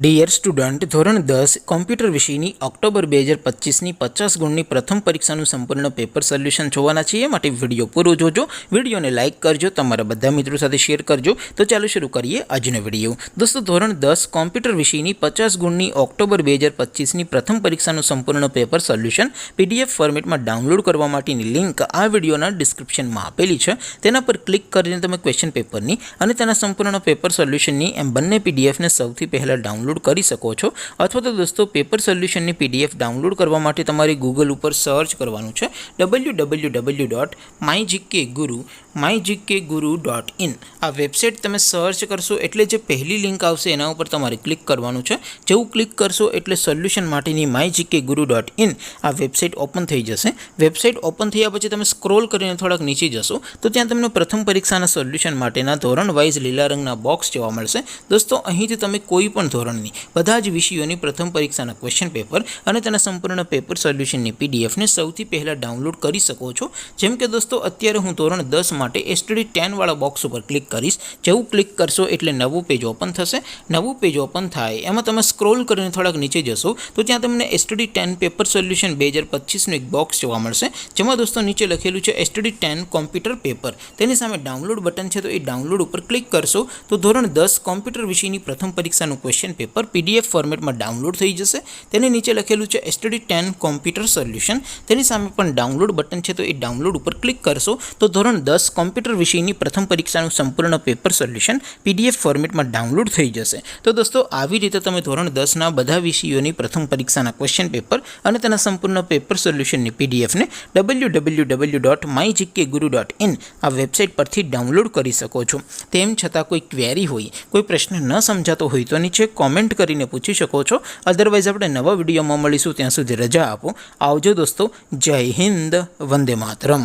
Dear student, ધોરણ 10 computer વિષયની October 2025ની 50 ગુણની પ્રથમ પરીક્ષાનું સંપૂર્ણ પેપર સોલ્યુશન જોવાના છીએ. માટે વિડીયો પૂરો જોજો, વિડીયોને લાઇક કરજો, તમારા બધા મિત્રો સાથે શેર કરજો. તો ચાલો શરૂ કરીએ આજનો વિડીયો. દોસ્તો, ધોરણ 10 કોમ્પ્યુટર વિષયની 50 ગુણની ઓક્ટોબર 2025ની પ્રથમ પરીક્ષાનું સંપૂર્ણ પેપર સોલ્યુશન PDF ફોર્મેટમાં ડાઉનલોડ કરવા માટેની લિંક આ વિડીયોના ડિસ્ક્રિપ્શનમાં આપેલી છે. તેના પર ક્લિક કરીને તમે ક્વેશ્ચન પેપરની અને તેના સંપૂર્ણ પેપર સોલ્યુશનની એમ બંને PDFને સૌથી પહેલાં ડાઉનલોડ કરી શકો છો. અથવા તો દોસ્તો, પેપર સોલ્યુશનની PDF ડાઉનલોડ કરવા માટે તમારે ગૂગલ ઉપર સર્ચ કરવાનું છે www.mygkguru.in. આ વેબસાઇટ તમે સર્ચ કરશો એટલે જે પહેલી લિંક આવશે એના ઉપર તમારે ક્લિક કરવાનું છે. જેવું ક્લિક કરશો એટલે સોલ્યુશન માટેની mygkguru.in આ વેબસાઇટ ઓપન થઈ જશે. વેબસાઇટ ઓપન થયા પછી તમે સ્ક્રોલ કરીને થોડાક નીચે જશો તો ત્યાં તમને પ્રથમ પરીક્ષાના સોલ્યુશન માટેના ધોરણ વાઇઝ લીલા રંગના બોક્સ જોવા મળશે. દોસ્તો, અહીંથી તમે કોઈ પણ ધોરણની બધા જ વિષયોની પ્રથમ પરીક્ષાના ક્વેશ્ચન પેપર અને તેના સંપૂર્ણ પેપર સોલ્યુશનની PDFને સૌથી પહેલાં ડાઉનલોડ કરી શકો છો. જેમ કે દોસ્તો, અત્યારે હું ધોરણ 10 માટે STD10 વાળા બોક્સ ઉપર ક્લિક કરીશ. જેવું ક્લિક કરશો એટલે નવું પેજ ઓપન થશે. નવું પેજ ઓપન થાય એમાં તમે સ્ક્રોલ કરીને થોડાક નીચે જશો તો ત્યાં તમને STD10 પેપર સોલ્યુશન 2025નું એક બોક્સ જોવા મળશે. જેમાં દોસ્તો નીચે લખેલું છે STD10 કોમ્પ્યુટર પેપર. તેની સામે ડાઉનલોડ બટન છે, તો એ ડાઉનલોડ ઉપર ક્લિક કરશો તો ધોરણ 10 કોમ્પ્યુટર વિષયની પ્રથમ પરીક્ષાનું ક્વેશ્ચન પેપર PDF ફોર્મેટમાં ડાઉનલોડ થઈ જશે. તેની નીચે લખેલું છે STD10 કોમ્પ્યુટર સોલ્યુશન. તેની સામે પણ ડાઉનલોડ બટન છે, તો એ ડાઉનલોડ ઉપર ક્લિક કરશો તો ધોરણ 10 કોમ્પ્યુટર વિષયની પ્રથમ પરીક્ષાનું સંપૂર્ણ પેપર સોલ્યુશન PDF ફોર્મેટમાં ડાઉનલોડ થઈ જશે. તો દોસ્તો, આવી રીતે તમે ધોરણ 10ના બધા વિષયોની પ્રથમ પરીક્ષાના ક્વેશ્ચન પેપર અને તેના સંપૂર્ણ પેપર સોલ્યુશનની PDFને www.mygkguru.in આ વેબસાઇટ પરથી ડાઉનલોડ કરી શકો છો. તેમ છતાં કોઈ ક્વેરી હોય, કોઈ પ્રશ્ન ન સમજાતો હોય તો નીચે કોમેન્ટ કરીને પૂછી શકો છો. અધરવાઇઝ આપણે નવા વિડીયોમાં મળીશું. ત્યાં સુધી રજા આપો. આવજો દોસ્તો. જય હિન્દ. વંદે માતરમ.